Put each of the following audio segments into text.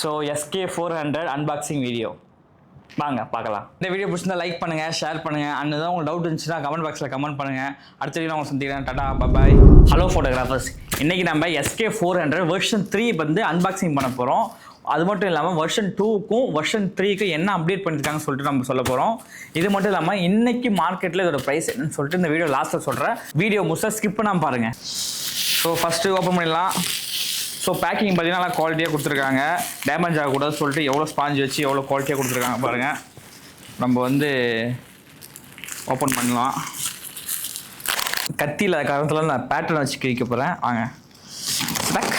So SK400 unboxing video வாங்க பார்க்கலாம். இந்த வீடியோ பிடிச்சிருந்தா லைக் பண்ணுங்கள், ஷேர் பண்ணுங்கள். அண்ட் ஏதாவது உங்களுக்கு டவுட் இருந்துச்சுன்னா கமெண்ட் பாக்ஸில் கமெண்ட் பண்ணுங்கள். அடுத்த வீடியோ அவங்க சந்திக்கிறேன். டாடா பாய். ஹலோ ஃபோட்டோகிராஃபர்ஸ், இன்றைக்கி நம்ம SK400 வெர்ஷன் 3 வந்து அன்பாக்சிங் பண்ண போகிறோம். அது மட்டும் இல்லாமல் வெர்ஷன் 2க்கும் வெர்ஷன் 3க்கும் என்ன அப்டேட் பண்ணியிருக்காங்கன்னு சொல்லிட்டு நம்ம சொல்ல போகிறோம். இது மட்டும் இல்லாமல் இன்றைக்கி மார்க்கெட்டில் இதோட ப்ரைஸ் என்னன்னு சொல்லிட்டு இந்த வீடியோ லாஸ்ட்டில் சொல்கிறேன். வீடியோ முழுசாக ஸ்கிப் பண்ணாமல் பாருங்கள். ஸோ ஃபஸ்ட்டு ஓப்பன் பண்ணிடலாம். ஸோ பேக்கிங் பார்த்தீங்கன்னா நல்லா குவாலிட்டியாக கொடுத்துருக்காங்க. டேமேஜ் ஆகக்கூடாது சொல்லிட்டு எவ்வளோ ஸ்பாஞ்ச் வச்சு எவ்வளோ குவாலிட்டியாக கொடுத்துருக்காங்க பாருங்கள். நம்ம வந்து ஓப்பன் பண்ணலாம். கத்தியில் காரணத்தில் நான் பேட்டர்ன் வச்சு கிழிக்க போகிறேன். வாங்க. பேக்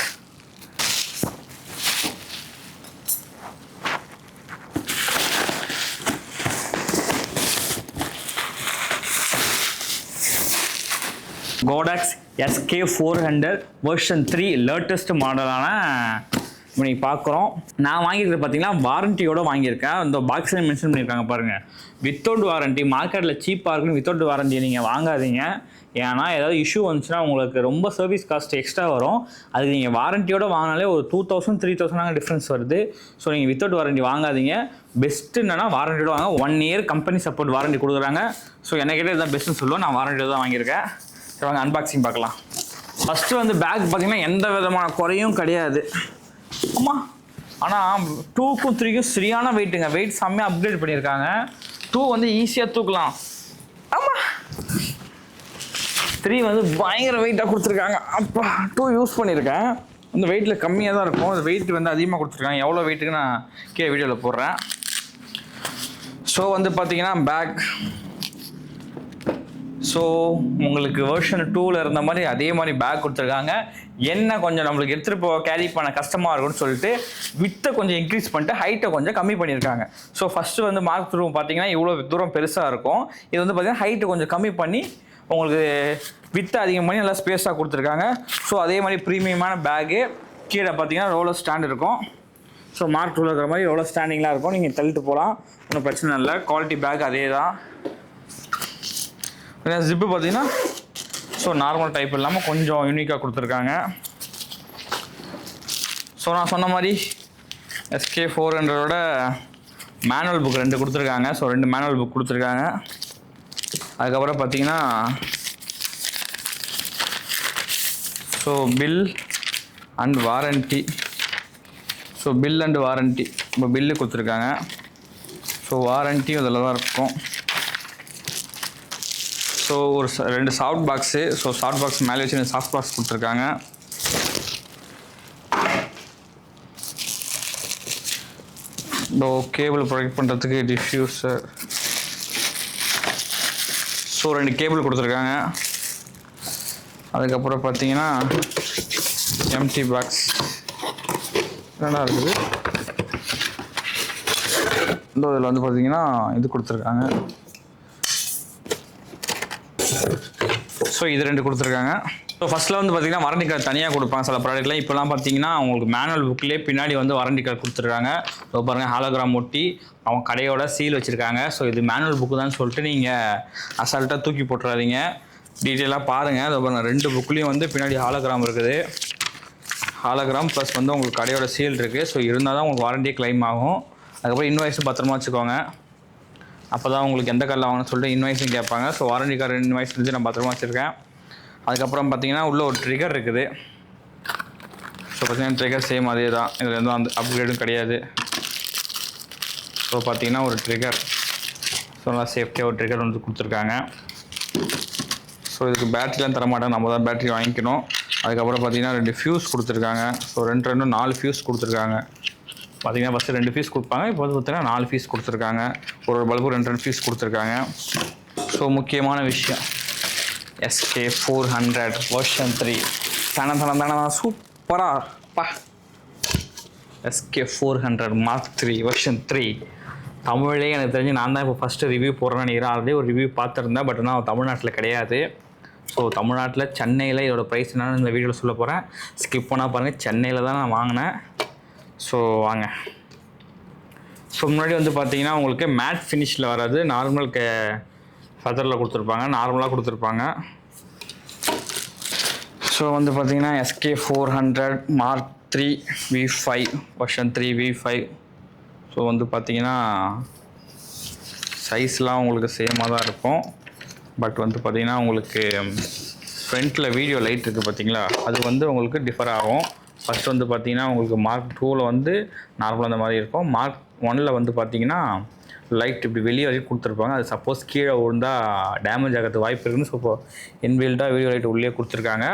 கோடாக்ஸ் SK400 வெர்ஷன் 3 லேட்டஸ்ட் மாடலான நீங்கள் பார்க்குறோம். நான் வாங்கியிருக்கிறது பார்த்தீங்கன்னா வாரண்டியோடு வாங்கியிருக்கேன். இந்த பாக்ஸில் மென்ஷன் பண்ணியிருக்காங்க பாருங்கள், வித்தவுட் வாரண்ட்டி. மார்க்கெட்டில் சீப்பாக இருக்குன்னு வித்தவுட் வாரண்ட்டி நீங்கள் வாங்காதீங்க. ஏன்னா ஏதாவது இஷ்யூ வந்துச்சுன்னா உங்களுக்கு ரொம்ப சர்வீஸ் காஸ்ட் எக்ஸ்ட்ரா வரும். அதுக்கு நீங்கள் வாரண்டியோடு வாங்கினாலே ஒரு 2000-3000 டிஃப்ரென்ஸ் வருது. ஸோ நீங்கள் வித்தவுட் வாரண்ட்டி வாங்காதீங்க. பெஸ்ட்டு என்னென்னா வாரண்டியோடு வாங்க. 1 year கம்பெனி சப்போர்ட் வாரண்ட்டி கொடுக்குறாங்க. ஸோ எனக்கிட்ட இதுதான் பெஸ்ட்டுன்னு சொல்லுவோம். நான் வாரண்டியோடு தான் வாங்கியிருக்கேன். சரி வாங்க அன்பாக்சிங் பார்க்கலாம். ஃபஸ்ட்டு வந்து பேக் பார்த்தீங்கன்னா எந்த விதமான குறையும் கிடையாது. ஆமாம், ஆனால் 2க்கும் 3க்கும் சரியான வெயிட்டுங்க. வெயிட் செம்மையாக அப்கிரேட் பண்ணியிருக்காங்க. 2 வந்து ஈஸியாக தூக்கலாம். ஆமாம், 3 வந்து பயங்கர வெயிட்டாக கொடுத்துருக்காங்க. அப்பா 2 யூஸ் பண்ணியிருக்கேன். அந்த வெயிட்டில் கம்மியாக தான் இருக்கும். அந்த வெயிட் வந்து அதிகமாக கொடுத்துருக்காங்க. எவ்வளோ வெயிட்டுக்கு நான் கீழே வீடியோவில் போடுறேன். ஸோ வந்து பார்த்தீங்கன்னா பேக், ஸோ உங்களுக்கு வெர்ஷன் 2ல் இருந்த மாதிரி அதே மாதிரி பேக் கொடுத்துருக்காங்க. என்ன கொஞ்சம் நம்மளுக்கு எடுத்துகிட்டு போக கேரி பண்ண கஷ்டமாக இருக்கும்னு சொல்லிட்டு வித்தை கொஞ்சம் இன்க்ரீஸ் பண்ணிட்டு ஹைட்டை கொஞ்சம் கம்மி பண்ணியிருக்காங்க. ஸோ ஃபஸ்ட்டு வந்து மார்க் த்ரூ பார்த்தீங்கன்னா இவ்வளோ தூரம் பெருசாக இருக்கும். இது வந்து பார்த்தீங்கன்னா ஹைட்டு கொஞ்சம் கம்மி பண்ணி உங்களுக்கு வித்தை அதிகம் பண்ணி நல்லா ஸ்பேஸாக கொடுத்துருக்காங்க. ஸோ அதே மாதிரி ப்ரீமியமான பேக்கு. கீழே பார்த்தீங்கன்னா ரோலர் ஸ்டாண்ட் இருக்கும். ஸோ மார்க் த்ரூவில் இருக்கிற மாதிரி எவ்வளோ ஸ்டாண்டிங்லாம் இருக்கும். நீங்கள் தள்ளிட்டு போகலாம், ஒன்றும் பிரச்சனை இல்லை. குவாலிட்டி பேக் அதே தான். ஜிப்பு பார்த்தீங்கன்னா ஸோ நார்மல் டைப் இல்லாமல் கொஞ்சம் யூனிக்காக கொடுத்துருக்காங்க. ஸோ நான் சொன்ன மாதிரி SK400ஓட மேனுவல் புக் 2 கொடுத்துருக்காங்க. ஸோ 2 மேனுவல் புக் கொடுத்துருக்காங்க. அதுக்கப்புறம் பார்த்தீங்கன்னா so bill and warranty. So bill and warranty இப்போ பில்லு கொடுத்துருக்காங்க. ஸோ வாரண்ட்டியும் இதில் தான் இருக்கும். ஸோ ஒரு 2 soft box. So soft box மேலே வச்சு சாஃப்ட் பாக்ஸ் கொடுத்துருக்காங்க. இப்போ கேபிள் ப்ரொடெக்ட் பண்ணுறதுக்கு டிஃப்யூசர். ஸோ 2 கேபிள் கொடுத்துருக்காங்க. அதுக்கப்புறம் பார்த்தீங்கன்னா எம்டி பாக்ஸ் நல்லா இருக்குது. இந்த இதில் வந்து பார்த்தீங்கன்னா இது கொடுத்துருக்காங்க. ஸோ இது 2 கொடுத்துருக்காங்க. ஸோ ஃபஸ்ட்டில் வந்து பார்த்தீங்கன்னா வாரண்டி கார்டு தனியாக கொடுப்பாங்க சில ப்ராடக்ட்லாம். இப்போலாம் பார்த்தீங்கன்னா உங்களுக்கு மேனுவல் புக்லேயே பின்னாடி வந்து வாரண்டி கார்டு கொடுத்துருக்காங்க. ஸோ பாருங்கள், ஹாலோகிராம் ஒட்டி அவங்க கடையோட சீல் வச்சுருக்காங்க. ஸோ இது மேனுவல் புக்கு தான் சொல்லிட்டு நீங்கள் அசால்ட்டாக தூக்கி போட்டுறாதீங்க. டீட்டெயிலாக பாருங்கள். அது பாருங்கள், 2 புக்லேயும் வந்து பின்னாடி ஹாலோகிராம் இருக்குது. ஹாலோகிராம் ப்ளஸ் வந்து உங்களுக்கு கடையோட சீல் இருக்குது. ஸோ இருந்தால் தான் உங்களுக்கு வாரண்டியே கிளைம் ஆகும். அதுக்கப்புறம் இன்வாய்ஸும் பத்திரமா வச்சுக்கோங்க. அப்போ தான் உங்களுக்கு எந்த கார்டில் வாங்கணும்னு சொல்லிட்டு இன்வாய்ஸும் கேட்பாங்க. ஸோ வாரண்டி கார்டு இன்வாய்ஸ் இருந்து நான் பத்திரமா வச்சுருக்கேன். அதுக்கப்புறம் பார்த்தீங்கன்னா உள்ளே ஒரு ட்ரிகர் இருக்குது. ஸோ பார்த்தீங்கன்னா ட்ரிகர் சேம் அதே தான். இதில் எதுவும் அந்த அப்கிரேடும் கிடையாது. ஸோ பார்த்தீங்கன்னா ஒரு ட்ரிகர். ஸோ நல்லா சேஃப்டியாக ஒரு ட்ரிகர் வந்து கொடுத்துருக்காங்க. ஸோ இதுக்கு பேட்டரிலாம் தரமாட்டாங்க, நம்ம தான் பேட்டரி வாங்கிக்கணும். அதுக்கப்புறம் பார்த்தீங்கன்னா 2 ஃபியூஸ் கொடுத்துருக்காங்க. ஸோ 2 4 ஃபியூஸ் கொடுத்துருக்காங்க. பார்த்தீங்கன்னா ஃபஸ்ட்டு 2 பீஸ் கொடுப்பாங்க. இப்போ வந்து பார்த்தீங்கன்னா 4 பீஸ் கொடுத்துருக்காங்க. ஒரு பல்பு 2 பீஸ் கொடுத்துருக்காங்க. ஸோ முக்கியமான விஷயம் SK400 வெர்ஷன் 3 தானே சூப்பராக பா. SK400 Mark 3 வெர்ஷன் 3 தமிழ்லேயே எனக்கு தெரிஞ்சு நான் தான் இப்போ ஃபஸ்ட்டு ரிவ்யூ போடுறேன்னு நினைக்கிறேன். ஆல்ரெடி ஒரு ரிவ்யூ பார்த்துருந்தேன், பட் ஆனால் தமிழ்நாட்டில் கிடையாது. ஸோ தமிழ்நாட்டில் சென்னையில் இதோட ப்ரைஸ் என்னன்னு இந்த வீடியோவில் சொல்ல போகிறேன். ஸ்கிப் பண்ணால் பாருங்கள். சென்னையில் தான் நான் வாங்கினேன். ஸோ வாங்க. ஸோ முன்னாடி வந்து பார்த்தீங்கன்னா உங்களுக்கு மேட் ஃபினிஷில் வராது, நார்மல் ஃபெதரில் கொடுத்துருப்பாங்க, நார்மலாக கொடுத்துருப்பாங்க. ஸோ வந்து பார்த்தீங்கன்னா SK400 Mark 3V5 version 3V5. So வந்து பார்த்தீங்கன்னா சைஸ்லாம் உங்களுக்கு சேமாக தான் இருக்கும். பட் வந்து பார்த்தீங்கன்னா உங்களுக்கு ஃப்ரண்ட்டில் வீடியோ லைட் இருக்குது பார்த்தீங்களா, அது வந்து உங்களுக்கு டிஃபர் ஆகும். ஃபஸ்ட் வந்து பார்த்தீங்கன்னா உங்களுக்கு Mark 2ல் வந்து நார்மலாக அந்த மாதிரி இருக்கும். Mark 1ல் வந்து பார்த்தீங்கன்னா லைட் இப்படி வெளியே வரைக்கும் கொடுத்துருப்பாங்க. அது சப்போஸ் கீழே விழுந்தால் டேமேஜ் ஆகிறது வாய்ப்பு இருக்குன்னு ஸோ இன்பில்டாக வீடியோ லைட் உள்ளே கொடுத்துருக்காங்க.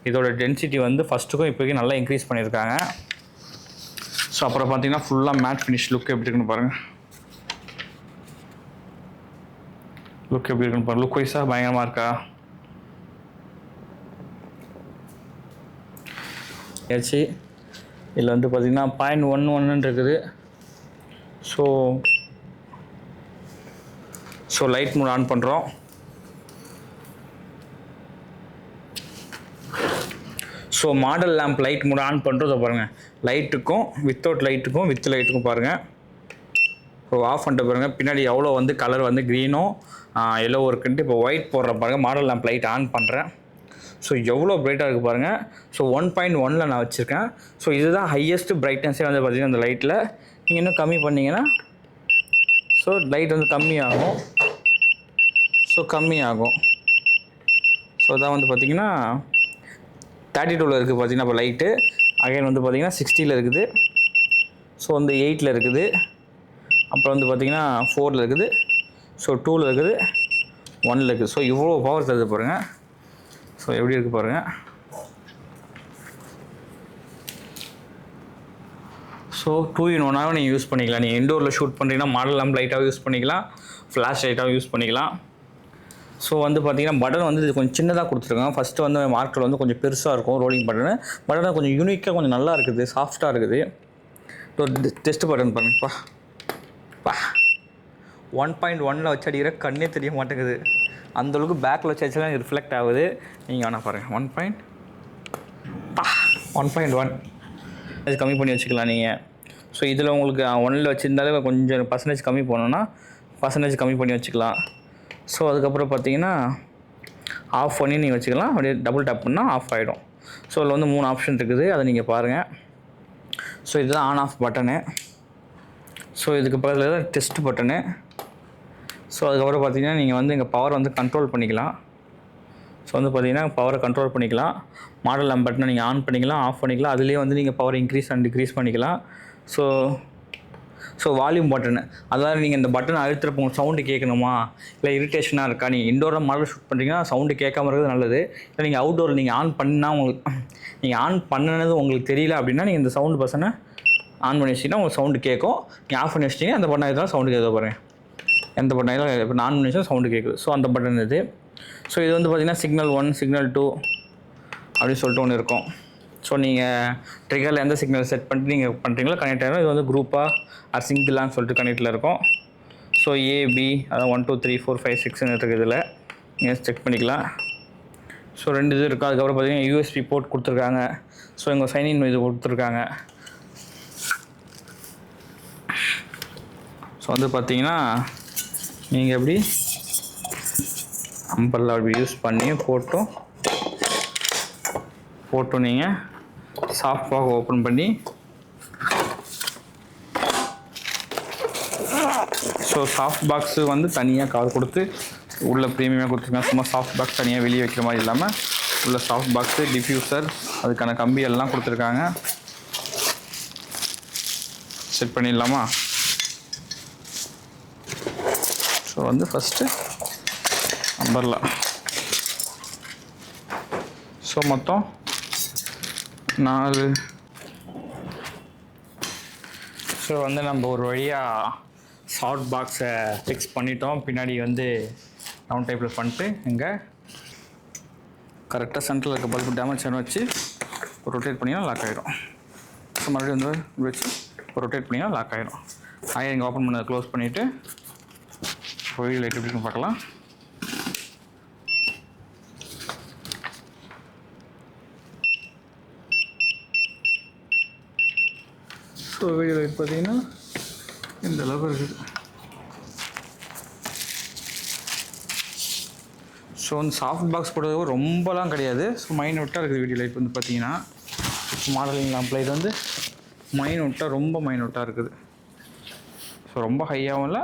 இதோட டென்சிட்டி வந்து ஃபஸ்ட்டுக்கும் இப்போதைக்கும் நல்லா இன்க்ரீஸ் பண்ணியிருக்காங்க. ஸோ அப்புறம் பார்த்தீங்கன்னா ஃபுல்லாக மேட் ஃபினிஷ் லுக் எப்படி இருக்குன்னு பாருங்கள். லுக் எப்படி இருக்குன்னு பாருங்கள். லுக் வைஸாக பயங்கரமாக இருக்கா? ஏச்சு இதில் வந்து பார்த்திங்கன்னா 0.11 இருக்குது. ஸோ லைட் மோட் ஆன் பண்ணுறோம். So model lamp light mode on பண்ணுறதை பாருங்கள். லைட்டுக்கும் வித்தவுட் லைட்டுக்கும் வித் லைட்டுக்கும் பாருங்கள். ஸோ ஆஃப் பண்ணிட்டு பாருங்கள். பின்னாடி எவ்வளோ வந்து கலர் வந்து க்ரீனும் எல்லோ இருக்குன்ட்டு இப்போ ஒயிட் போடுற பாருங்கள். மாடல் லேம்ப் லைட் ஆன் பண்ணுறேன். ஸோ எவ்வளோ பிரைட்டாக இருக்குது பாருங்கள். ஸோ 1.1ல் நான் வச்சுருக்கேன். ஸோ இதுதான் ஹையஸ்ட் பிரைட்னஸே வந்து பார்த்திங்கன்னா அந்த லைட்டில். நீங்கள் இன்னும் கம்மி பண்ணிங்கன்னா ஸோ லைட் வந்து கம்மியாகும். ஸோ அதான் வந்து பார்த்திங்கன்னா 32ல் இருக்குது பார்த்திங்கன்னா இப்போ லைட்டு. அகைன் வந்து பார்த்திங்கன்னா 60ல் இருக்குது. ஸோ வந்து 8ல் இருக்குது. அப்புறம் வந்து பார்த்திங்கன்னா 4ல் இருக்குது. ஸோ 2ல் இருக்குது. 1ல் இருக்குது. ஸோ இவ்வளோ பவர் தருது பாருங்கள். ஸோ எப்படி இருக்குது பாருங்கள். ஸோ 2-in-1 நீங்கள் யூஸ் பண்ணிக்கலாம். நீங்கள் இண்டோரில் ஷூட் பண்ணுறீங்கன்னா மாடல் லேம்ப் லைட்டாகவும் யூஸ் பண்ணிக்கலாம், ஃப்ளாஷ் லைட்டாகவும் யூஸ் பண்ணிக்கலாம். ஸோ வந்து பார்த்திங்கன்னா பட்டன் வந்து இது கொஞ்சம் சின்னதாக கொடுத்துருக்காங்க. ஃபஸ்ட்டு வந்து மார்க்கில் வந்து கொஞ்சம் பெருசாக இருக்கும் ரோலிங் பட்டனு. பட்டனை கொஞ்சம் யூனிக்காக கொஞ்சம் நல்லா இருக்குது, சாஃப்டாக இருக்குது. ஸோ டெஸ்ட் பட்டன் பாருங்கப்பா. 1.1ல் வச்சு அடிக்கிற கண்ணே தெரிய மாட்டேங்குது. அந்தளவுக்கு பேக்கில் வச்சு அடிச்சாலும் ரிஃப்ளெக்ட் ஆகுது. நீங்கள் வேணால் பாருங்கள். 1.1 அது கம்மி பண்ணி வச்சுக்கலாம் நீங்கள். ஸோ இதில் உங்களுக்கு 1ல் வச்சுருந்தாலே கொஞ்சம் பர்சன்டேஜ் கம்மி பண்ணோன்னா பர்சன்டேஜ் கம்மி பண்ணி வச்சுக்கலாம். ஸோ அதுக்கப்புறம் பார்த்தீங்கன்னா ஆஃப் பண்ணி நீங்கள் வச்சுக்கலாம். அப்படியே டபுள் டேப் பண்ணால் ஆஃப் ஆகிடும். ஸோ அதில் வந்து 3 ஆப்ஷன் இருக்குது, அதை நீங்கள் பாருங்கள். ஸோ இதுதான் ஆன் ஆஃப் பட்டனு. ஸோ இதுக்கு பக்கத்தில் தான் டெஸ்ட் பட்டனு. ஸோ அதுக்கப்புறம் பார்த்தீங்கன்னா நீங்கள் வந்து இங்கே பவர் வந்து கண்ட்ரோல் பண்ணிக்கலாம். ஸோ வந்து பார்த்தீங்கன்னா பவரை கண்ட்ரோல் பண்ணிக்கலாம். மாடல் லேம்ப் பட்டனை நீங்கள் ஆன் பண்ணிக்கலாம், ஆஃப் பண்ணிக்கலாம். அதுலேயே வந்து நீங்கள் பவர் இன்க்ரீஸ் அண்ட் டிக்ரீஸ் பண்ணிக்கலாம். ஸோ வால்யூம் பட்டனு, அதாவது நீங்கள் இந்த பட்டனை அழுத்துறப்போ உங்களுக்கு சவுண்டு கேட்கணுமா, இல்லை இரிட்டேஷனாக இருக்கா, நீங்கள் இண்டோரில் மாடல் ஷூட் பண்ணுறீங்கன்னா சவுண்டு கேட்காம இருக்கிறது நல்லது. இல்லை நீங்கள் அவுட்டோரில் நீங்கள் ஆன் பண்ணால் நீங்கள் ஆன் பண்ணினது உங்களுக்கு தெரியல அப்படின்னா நீங்கள் இந்த சவுண்டு பட்டனை ஆன் பண்ணி வச்சிங்கன்னா உங்களுக்கு சவுண்டு கேட்கும். நீங்கள் ஆஃப் பண்ணி வச்சிட்டிங்கன்னா அந்த பட்டன் எதாவது சவுண்டு கேட்க பாருங்கள். எந்த பட்டன் இப்போ ஆன் பண்ணி வச்சா சவுண்டு கேட்குது. ஸோ அந்த பட்டன் இது. ஸோ இது வந்து பார்த்திங்கன்னா சிக்னல் 1 சிக்னல் 2 அப்படின்னு சொல்லிட்டு ஒன்று இருக்கும். ஸோ நீங்கள் ட்ரிகரில் எந்த சிக்னல் செட் பண்ணிட்டு நீங்கள் பண்ணுறீங்களோ கனெக்ட் ஆகிடும். இது வந்து குரூப்பாக ஆர் சிங்கிளான்னு சொல்லிட்டு கனெக்டில் இருக்கும். ஸோ ஏபி அதான் 1 2 3 4 5 6 இருக்குது. இதில் நீங்கள் செக் பண்ணிக்கலாம். ஸோ 2 இது இருக்கும். அதுக்கப்புறம் பார்த்தீங்கன்னா யூஎஸ்பி போர்ட் கொடுத்துருக்காங்க. ஸோ இங்கே சைன்இன் இது கொடுத்துருக்காங்க. ஸோ வந்து பார்த்தீங்கன்னா நீங்கள் எப்படி அம்பர்லா அப்படி யூஸ் பண்ணி போட்டும் நீங்கள் சாஃப்ட் பாக்ஸ் ஓப்பன் பண்ணி ஸோ சாஃப்ட் பாக்ஸு வந்து தனியாக கவர் கொடுத்து உள்ள ப்ரீமியமாக கொடுத்துருக்காங்க. சும்மா சாஃப்ட் பாக்ஸ் தனியாக வெளியே வைக்கிற மாதிரி இல்லாமல் உள்ள சாஃப்ட் பாக்ஸு டிஃப்யூசர் அதுக்கான கம்பி எல்லாம் கொடுத்துருக்காங்க. செட் பண்ணிடலாமா? ஸோ வந்து ஃபஸ்ட்டு அம்பர்லா. ஸோ மொத்தம் 4. ஸோ வந்து நம்ம ஒரு வழியாக சாஃப்ட் பாக்ஸை ஃபிக்ஸ் பண்ணிட்டோம். பின்னாடி வந்து ரவுண்ட் டைப்பில் பண்ணிட்டு இங்கே கரெக்டாக சென்டரில் இருக்க பல்பு டேமேஜ் வச்சு ரொட்டேட் பண்ணிங்கன்னா லாக் ஆகிடும். ஸோ மறுபடியும் வந்து வச்சு ரொட்டேட் பண்ணிங்கன்னா லாக் ஆகிடும். இங்கே ஓப்பன் பண்ணதை க்ளோஸ் பண்ணிவிட்டு வீடியோ லைட் எப்படின்னு பார்க்கலாம். ஸோ வீடியோ லைட் பார்த்தீங்கன்னா இந்த அளவுக்கு இருக்குது. ஸோ வந்து சாஃப்ட் பாக்ஸ் போடுறது ரொம்பலாம் கிடையாது. ஸோ மைனூட்டாக இருக்குது வீடியோ லைட் வந்து பார்த்தீங்கன்னா. மாடலிங் லேம்பில் இது வந்து மைனூட்டாக ரொம்ப மைனூட்டாக இருக்குது. ஸோ ரொம்ப ஹையாகவும் இல்லை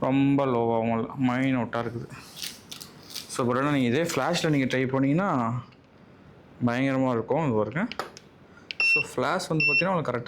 ரொம்ப லோவாகவும் இல்லை, மைனூட்டாக இருக்குது. ஸோ பட் ஆனால் நீங்கள் இதே ஃப்ளாஷில் நீங்கள் ட்ரை பண்ணிங்கன்னா பயங்கரமாக இருக்கும். இது பாருங்க. ஸோ ஃப்ளாஷ் வந்து பார்த்தீங்கன்னா உங்களுக்கு கரெக்டாக